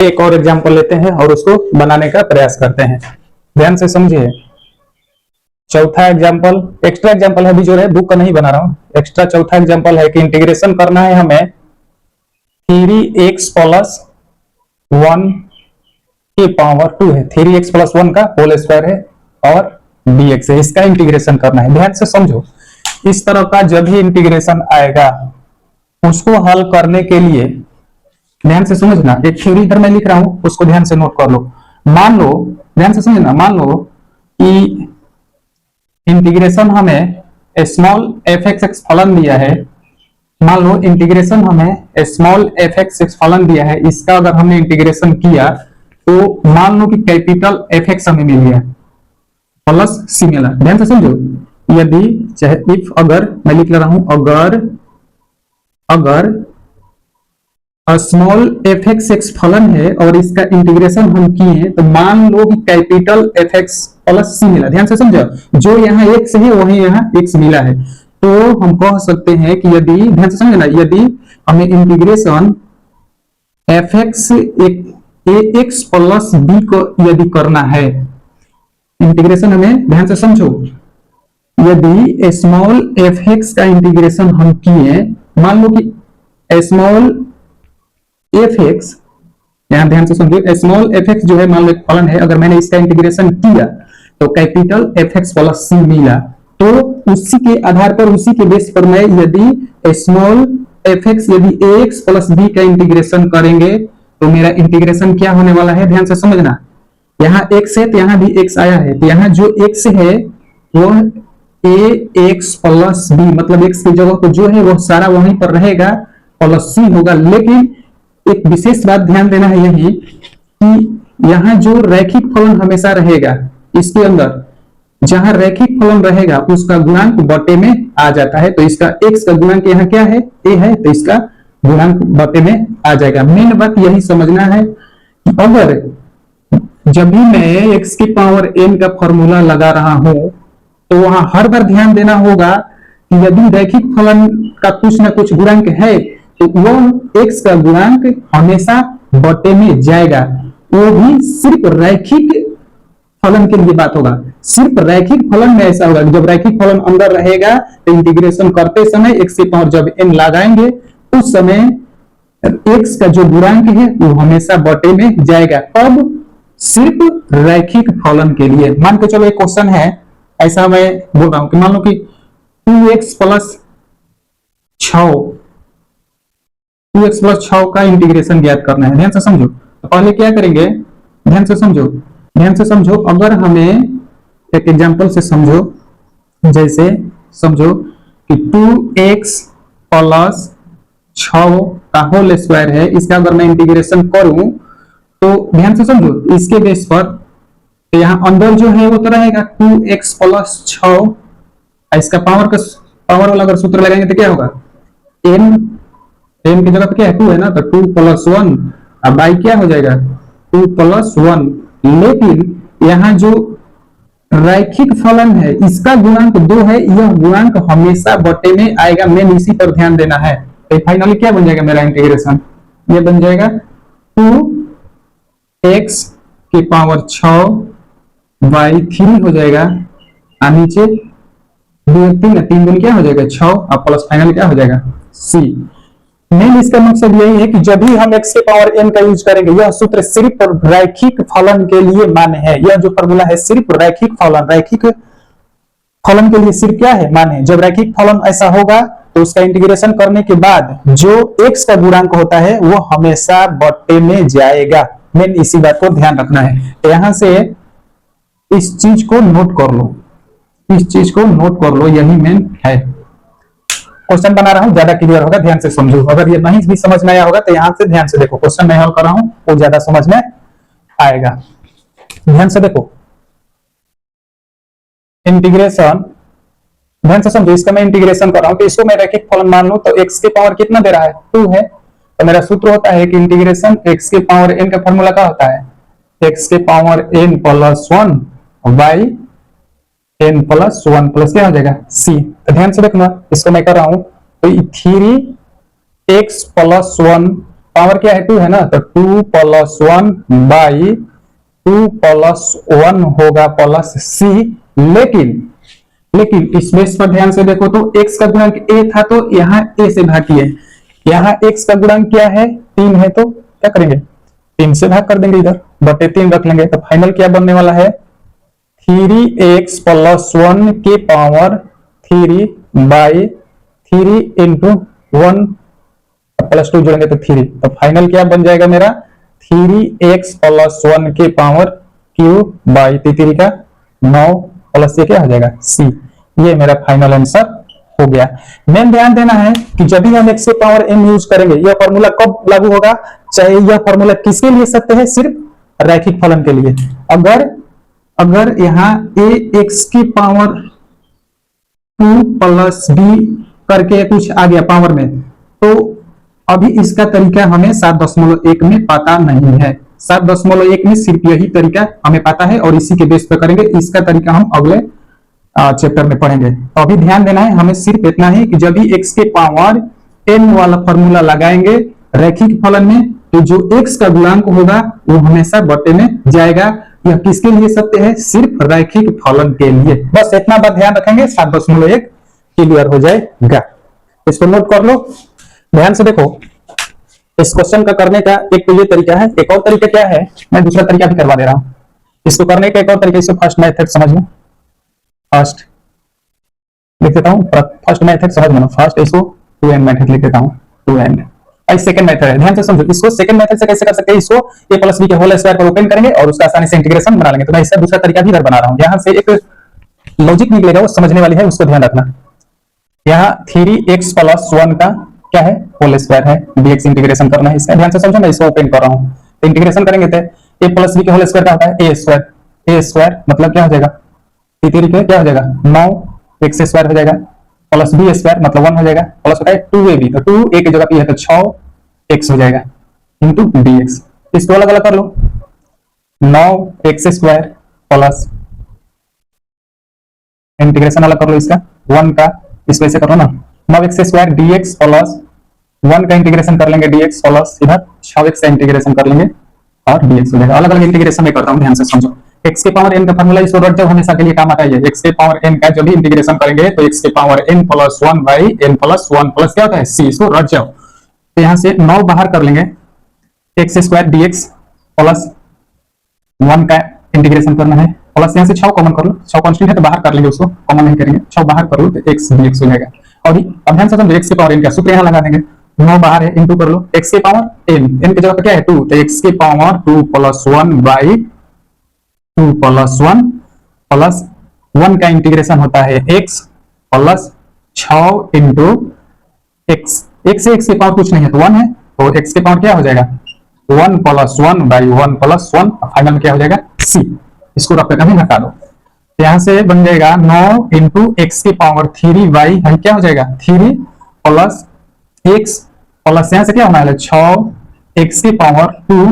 एक और एग्जांपल लेते हैं और उसको बनाने का प्रयास करते हैं। ध्यान से समझिए। चौथा एग्जांपल, एक्स्ट्रा एग्जांपल है, अभी जो है बुक का नहीं बना रहा हूं, एक्स्ट्रा चौथा एग्जांपल है कि इंटीग्रेशन करना है हमें 3x प्लस 1 की पावर 2 है, 3x प्लस 1 का होल स्क्वायर है और dx है, इसका इंटीग्रेशन करना है। ध्यान से समझो, इस तरह का जब भी इंटीग्रेशन आएगा उसको हल करने के लिए ध्यान से समझना, एक थ्योरी इधर मैं लिख रहा हूं उसको ध्यान से नोट कर लो। मान लो, ध्यान से समझना, मान लो कि इंटीग्रेशन हमें स्मॉल एफ एक्स फलन दिया है, मान लो इंटीग्रेशन हमें स्मॉल एफ एक्स फलन दिया है, इसका अगर हमने इंटीग्रेशन किया तो मान लो कि कैपिटल एफ एक्स हमें मिल गया प्लस सिमिलर। ध्यान से समझो, यदि चाहे इफ, अगर मैं लिख रहा हूं अगर स्मॉल एफ एक्स फलन है और इसका इंटीग्रेशन हम किए तो मान लो कि कैपिटल एफ एक्स प्लस सी मिला। ध्यान से समझो, जो यहाँ एक्स है वही यहाँ एक्स मिला है, तो हम कह सकते हैं कि यदि, ध्यान से समझना, यदि हमें integration f x x plus b को यदि करना है, इंटीग्रेशन हमें, ध्यान से समझो, यदि स्मॉल एफ एक्स का इंटीग्रेशन हम किए, मान लो कि स्मॉल एफ एक्स, यहां ध्यान से समझिए, स्मॉल एफ एक्स जो है मान लो एक फलन है, अगर मैंने इसका इंटीग्रेशन किया तो कैपिटल एफ एक्स प्लस सी मिला, तो उसी के आधार पर, उसी के बेस पर मैं यदि स्मॉल एफ एक्स यदि ए एक्स प्लस बी का इंटीग्रेशन करेंगे तो मेरा इंटीग्रेशन क्या होने वाला है। ध्यान से समझना, यहाँ एक्स है तो यहाँ भी एक्स आया है, तो यहाँ जो एक्स है वो ए एक्स प्लस बी, मतलब एक्स की जगह पर जो है वो सारा वहीं पर रहेगा, प्लस सी होगा। लेकिन एक विशेष बात ध्यान देना है यही कि यहाँ जो रैखिक फलन हमेशा रहेगा, इसके अंदर जहां रैखिक फलन रहेगा उसका गुणांक बटे में आ जाता है, तो इसका x का गुणांक यहाँ क्या है, a है, तो इसका गुणांक बटे में आ जाएगा। मेन बात यही समझना है कि अगर जब भी मैं x की पावर n का फॉर्मूला लगा रहा हूं तो वहां हर बार ध्यान देना होगा कि यदि रैखिक फलन का कुछ ना कुछ गुणांक है तो वो x का गुणांक हमेशा बटे में जाएगा, वो भी सिर्फ रैखिक फलन के लिए बात होगा। सिर्फ रैखिक फलन में ऐसा होगा कि जब रैखिक फलन अंदर रहेगा तो इंटीग्रेशन करते समय x की पावर जब n लगाएंगे उस समय x का जो गुणांक है वो हमेशा बटे में जाएगा, अब सिर्फ रैखिक फलन के लिए। मान के चलो एक क्वेश्चन है, ऐसा मैं बोल रहा हूं कि मान लो कि 2x प्लस 6 का इंटीग्रेशन ज्ञात करना है। ध्यान से समझो, तो पहले क्या करेंगे, ध्यान से समझो, अगर हमें एक एग्जांपल से समझो, जैसे समझो कि 2x प्लस 6 का होल स्क्वायर है, इसका अगर मैं इंटीग्रेशन करूं तो ध्यान से समझो, इसके बेस पर तो यहाँ अंदर जो है वो तो रहेगा 2x प्लस 6, इसका पावर वाला अगर सूत्र लगाएंगे तो क्या होगा, n की जगह पे क्या है 2 है ना, तो 2 प्लस 1, अब बाई क्या हो जाएगा 2 प्लस 1। लेकिन यहाँ जो रैखिक फलन है इसका गुणांक 2 है, यह गुणांक हमेशा बटे में आएगा, मेन इसी पर ध्यान देना है। तो फाइनली क्या बन जाएगा मेरा इंटीग्रेशन, ये बन जाएगा 2x की पावर 6 बाई 3 हो जाएगा, और नीचे 3 गुण क्या हो जाएगा 6, और प्लस फाइनल क्या हो जाएगा c। मेन इसका मकसद यही है कि जब भी हम x के पावर n का यूज करेंगे, यह सूत्र सिर्फ रैखिक फलन के लिए मान्य है। यह जो फॉर्मूला है सिर्फ रैखिक फलन के लिए सिर्फ क्या है, मान्य है। जब रैखिक फलन ऐसा होगा तो उसका इंटीग्रेशन करने के बाद जो x का गुणांक होता है वो हमेशा बटे में जाएगा। मेन इसी बात को ध्यान रखना है, तो यहां से इस चीज को नोट कर लो, यही मेन है। क्वेश्चन बना रहा हूं, ज्यादा क्लियर होगा, ध्यान से समझो। अगर ये नहीं भी समझ में आया होगा तो यहां से ध्यान से देखो, क्वेश्चन मैं हल कर रहा हूं वो ज्यादा समझ में आएगा। ध्यान से देखो, इंटीग्रेशन, ध्यान से समझो, इसका मैं इंटीग्रेशन कर रहा हूं तो इसको मैं रैखिक फलन मान लूं तो x की पावर कितना दे रहा है 2 है, तो मेरा सूत्र होता है कि इंटीग्रेशन x की पावर n का फॉर्मूला क्या होता है, x की power n plus 1 by n plus 1 plus क्या हो जाएगा c। ध्यान से देखना, इसको मैं कर रहा हूं तो 3x प्लस 1 पावर क्या है 2 है ना, तो 2 प्लस 1 बाई 2 प्लस 1 होगा प्लस सी। लेकिन इस बेस पर ध्यान से देखो तो x का गुणांक a था तो यहाँ a से भाग किए, यहाँ x का गुणांक क्या है 3 है तो क्या करेंगे 3 से भाग कर देंगे, इधर बटे 3 रख लेंगे। तो फाइनल क्या बनने वाला है 3x प्लस 1 के पावर 3 बाई 3 इंटू 1 प्लस 2 जोड़ेंगे तो 3। तो फाइनल क्या बन जाएगा मेरा 3x प्लस 1 के पावर क्यूब बाई 3 का 9 प्लस ये क्या हो जाएगा c। ये मेरा फाइनल आंसर हो गया। मेन ध्यान देना है कि जब भी हम x के पावर n यूज करेंगे, यह फॉर्मूला कब लागू होगा, चाहे यह फॉर्मूला किसके लिए सत्य है, सिर्फ रैखिक फलन के लिए। अगर यहाँ ax की पावर 2 प्लस b करके कुछ आ गया पावर में, तो अभी इसका तरीका हमें 7.1 में पता नहीं है। 7.1 में सिर्फ यही तरीका हमें पता है और इसी के बेस पर करेंगे। इसका तरीका हम अगले चैप्टर में पढ़ेंगे। तो अभी ध्यान देना है हमें सिर्फ इतना ही कि जब भी x के पावर n वाला फॉर्मूला लगाएंगे रैखिक फलन में, तो जो x का गुणांक होगा वो हमेशा बटे में जाएगा। यह किसके लिए सत्य है, सिर्फ रैखिक फलन के लिए। बस इतना बात ध्यान रखेंगे, 7.1 क्लियर हो जाएगा। इसको नोट कर लो, ध्यान से देखो। इस क्वेश्चन का करने का एक तो ये तरीका है, एक और तरीका क्या है, मैं दूसरा तरीका भी करवा दे रहा हूं। इसको करने का एक और तरीका, इसको फर्स्ट मेथड समझ लो। फर्स्ट लिख देता हूं, फर्स्ट मेथड समझ लो। फर्स्ट इसको 2n मेथड लिख देता हूं, 2n। और सेकंड मेथड है, ध्यान से समझो। इसको सेकंड मेथड से कैसे कर सकते हैं, इसको a प्लस b के होल स्क्वायर पर ओपन करेंगे और उसका आसानी से इंटीग्रेशन बना लेंगे। तो मैं इसका दूसरा तरीका भी इधर बना रहा हूं। यहां से एक लॉजिक निकलेगा, वो समझने वाली है, उसको ध्यान रखना। यहाँ 3x प्लस 1 का क्या है होल स्क्वायर है, dx इंटीग्रेशन करना है इसका। ध्यान से समझो, मैं इसको ओपन कर रहा हूं। तो इंटीग्रेशन करेंगे तो a प्लस b के होल स्क्वायर का होता है a स्क्वायर मतलब क्या हो जाएगा 3 के क्या हो जाएगा 9 x स्क्वायर हो जाएगा, प्लस b स्क्वायर मतलब 1 हो जाएगा, प्लस होता है 2ab, तो 2 a की जगह पे है तो 6x हो जाएगा इंटू dx। इसको अलग अलग कर लो, 9x स्क्वायर प्लस इंटीग्रेशन अलग कर लो इसका 1 का, इस वजह से करो ना 9x स्क्वायर dx प्लस 1 का इंटीग्रेशन कर लेंगे dx प्लस इधर 6x का इंटीग्रेशन कर लेंगे और dx हो जाएगा। अलग अलग इंटीग्रेशन में करता हूं, ध्यान से समझो। x के पावर n का फार्मूला इसको रट जाओ, हमेशा के लिए काम आता है। x के पावर n का जब भी इंटीग्रेशन करेंगे तो x के power n plus 1 by n plus 1 plus क्या होता है c, इसको रट जाओ। तो यहां से 9 बाहर कर लेंगे, x स्क्वायर dx प्लस 1 का इंटीग्रेशन करना है, प्लस यहां से 6 कॉमन कर लो, 6 कांस्टेंट है तो बाहर कर लेंगे, उसको कॉमन नहीं करेंगे, 6 बाहर कर लो तो x dx हो जाएगा। और अब ध्यान से समझो, x के पावर n का सूत्र यहां लगा देंगे, 9 बाहर है इंटू कर लो x के पावर n की जगह पे क्या है 2, तो x के power 2 plus 1 by 2 plus 1 plus 1 का इंटीग्रेशन होता है x plus 6 into x। x से x के पावर कुछ नहीं है तो 1 है, तो x के पावर क्या हो जाएगा 1 प्लस 1 बाई 1 प्लस 1, फाइनल में क्या हो जाएगा c। इसको रख कर हटा दो, यहां से बन जाएगा 9 इंटू एक्स की पावर 3 बाई क्या हो जाएगा 3 प्लस x प्लस यहां से क्या होना है 6 x की पावर 2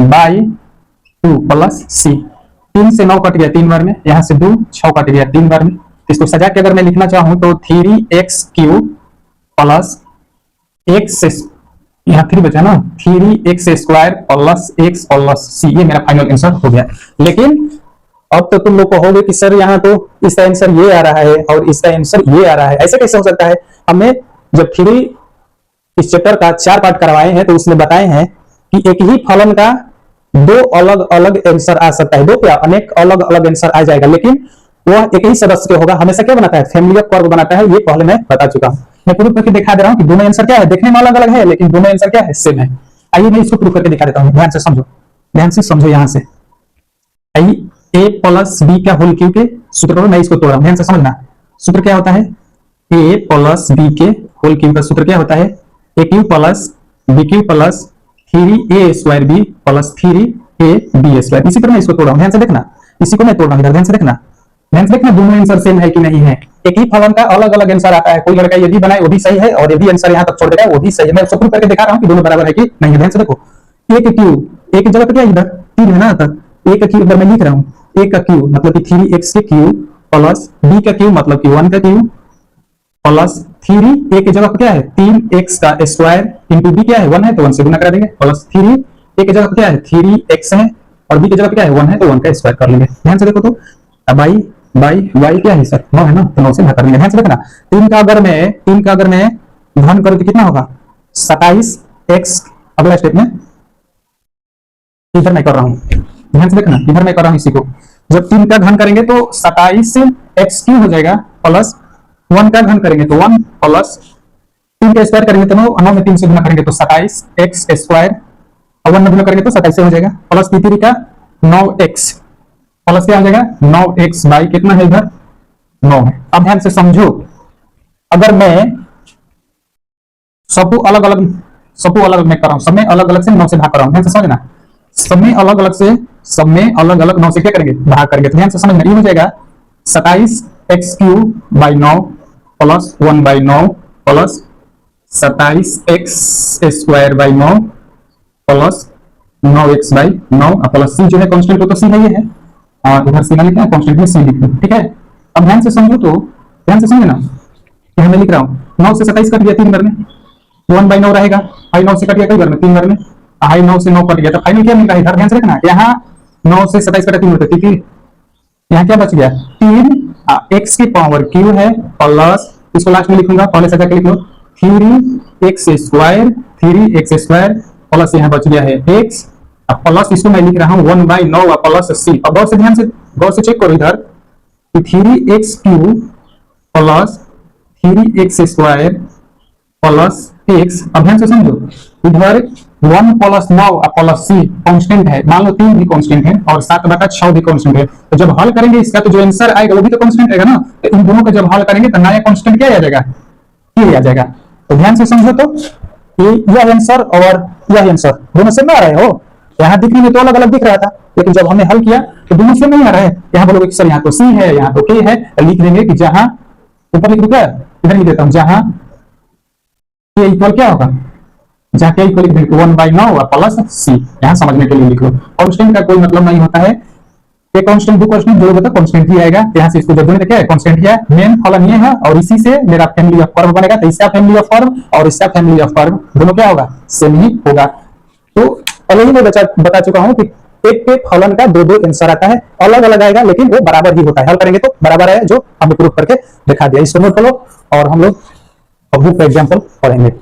बाई 2 प्लस c। 3 से 9 कट गया 3 बार में, यहां से 2 6 कट गया 3 बार में। इसको सजा के अगर मैं लिखना चाहूं तो 3x क्यूब प्लस x, यहाँ 3 बचा ना, 3x square plus x plus c। ये मेरा फाइनल आंसर हो गया। लेकिन अब तो तुम लोग कहोगे कि सर यहाँ तो इसका आंसर ये आ रहा है और इसका आंसर ये आ रहा है, ऐसे कैसे हो सकता है। हमने जब 3 इस चैप्टर का 4 पार्ट करवाए हैं तो उसमें बताए हैं कि एक ही फलन का 2 अलग अलग आंसर आ सकता है, 2 क्या अनेक अलग अलग आंसर आ जाएगा, लेकिन वह एक ही सदस्य के होगा। हमेशा क्या बनाता है फैमिली ऑफ कर्व बनाता है, ये पहले मैं बता चुका हूं। मैं प्रूफ करके दिखा दे रहा हूं कि दोनों आंसर क्या है, देखने में अलग अलग है लेकिन दोनों आंसर क्या है सेम है। आइए मैं इसको प्रूफ करके दिखा देता हूं, ध्यान से समझो, ध्यान से समझो। यहां से आइए a प्लस b का होल क्यूब के सूत्र को मैं इसको तोड़ रहा हूं, ध्यान से समझना। सूत्र क्या होता है a प्लस b के होल क्यूब का सूत्र क्या होता है a cube plus b cube plus 3a square b plus 3a b square. इसी तरह मैं इसको तोड़ रहा हूं, ध्यान से देखना, इसी को मैं तोड़ रहा हूं, ध्यान से देखना, ध्यान से देखना दोनों आंसर सेम है कि नहीं है। एक ही फलन का अलग अलग आंसर आता है, कोई लड़का ये भी बनाए वो भी सही है और ये भी आंसर यहां तक छोड़ देगा वो भी सही है। मैं उसको प्रूफ करके दिखा रहा हूं कि दोनों बराबर है कि नहीं है। ध्यान से देखो, a के क्यूब, a की जगह पे क्या इधर 3 है ना, तक a का क्यूब इधर मैं लिख रहा हूं, a का क्यूब मतलब कि 3x के क्यूब प्लस b का क्यूब मतलब कि 1 का क्यूब प्लस 3 a की जगह पर क्या है 3x का स्क्वायर इंटू b क्या है 1 है तो 1 से गुना करा देंगे, प्लस 3 a की जगह पर क्या है 3x है और b की जगह पर क्या है 1 है तो 1 का स्क्वायर कर लेंगे। ध्यान से देखो तो बाई y क्या है सर 9 है ना, तो 9 से भाग कर लेंगे। ध्यान से देखना 3 का अगर मैं घन करूं तो कितना होगा 27x। अगला स्टेप में इधर मैं कर रहा हूं, ध्यान से देखना इधर मैं कर रहा हूं इसी को। जब 3 का घन करेंगे तो 27x क्यूब हो जाएगा, प्लस 1 का घन करेंगे तो 1 प्लस 3 का स्क्वायर करेंगे तो 9 में 3 से गुना करेंगे तो 27x स्क्वायर और 1 में गुना करेंगे तो 27 से हो जाएगा, प्लस 3 का 9x प्लस क्या हो जाएगा 9x बाई कितना है इधर 9 है। अब ध्यान से समझो, अगर मैं सबको अलग अलग मैं कर रहा हूं, सब में अलग अलग से 9 से भाग कर रहा हूं, ध्यान से समझना, सब में अलग अलग 9 से क्या करेंगे भाग करेंगे। तो ध्यान से समझना ये हो जाएगा 27x cube by 9 plus 1 by 9 plus 27x square by 9 plus 9x by 9 plus c जो है कांस्टेंट, तो c है ये है और इधर c लिखना है कांस्टेंट में c लिखना है, ठीक है। अब ध्यान से समझो, तो ध्यान से समझना कि मैं लिख रहा हूं 9 से 27 कट गया 3 बार में, 1 बाई 9 रहेगा, आई 9 से कट गया कई बार में 3 बार में, आई 9 से 9 कट गया तो फाइनल क्या मिल रहा है इधर। ध्यान से देखना यहाँ 9 से 27 कटा 3 होता है, यहाँ क्या बच गया 3 x की पावर क्यू है प्लस इसको लास्ट में लिखूंगा पहले सजा के लिख लो 3x स्क्वायर प्लस यहाँ बच गया है x प्लस इसको मैं लिख रहा हूँ 1 बाई 9 प्लस c। अब गौर से चेक करो इधर कि 3x cube plus 3x square plus x। अब ध्यान से समझो इधर 1 प्लस 9 प्लस c कांस्टेंट है, मान लो 3 भी कांस्टेंट है और 7/6 भी कांस्टेंट है, तो जब हल करेंगे इसका तो जो आंसर आएगा वो भी तो कांस्टेंट रहेगा ना, तो इन दोनों का जब हल करेंगे तो नया कांस्टेंट क्या आ जाएगा ये आ जाएगा। तो ध्यान से समझो तो यह आंसर और यह आंसर दोनों सेम आ रहे हो, यहाँ दिखने में तो अलग अलग दिख रहा था लेकिन जब हमने हल किया तो दोनों सेम नहीं आ रहा है। यहाँ बोलोगे कि सर यहाँ तो c है यहाँ तो k है, तो लिख देंगे कि जहां ऊपर लिख दो क्या इधर लिख देता हूँ जहां k इक्वल क्या होगा, जहां k equal 1 by 9 plus c, यहाँ समझने के लिए लिख लो। कांस्टेंट का कोई मतलब नहीं होता है कि कांस्टेंट दो कांस्टेंट जोड़ोगे तो कांस्टेंट ही आएगा, यहाँ से इसको जोड़ने क्या है कांस्टेंट ही है। मेन फलन ये है और इसी से मेरा फैमिली ऑफ कर्व बनेगा, तो इसका फैमिली ऑफ कर्व और इसका फैमिली ऑफ कर्व दोनों क्या होगा सेम ही होगा। तो पहले ही मैं बता चुका हूं कि एक पे फलन का दो आंसर आता है, अलग अलग आएगा लेकिन वो बराबर ही होता है, हल करेंगे तो बराबर है जो हमने प्रूफ करके दिखा दिया। इसको नोट करो और हम लोग बुक का एग्जांपल पढ़ेंगे।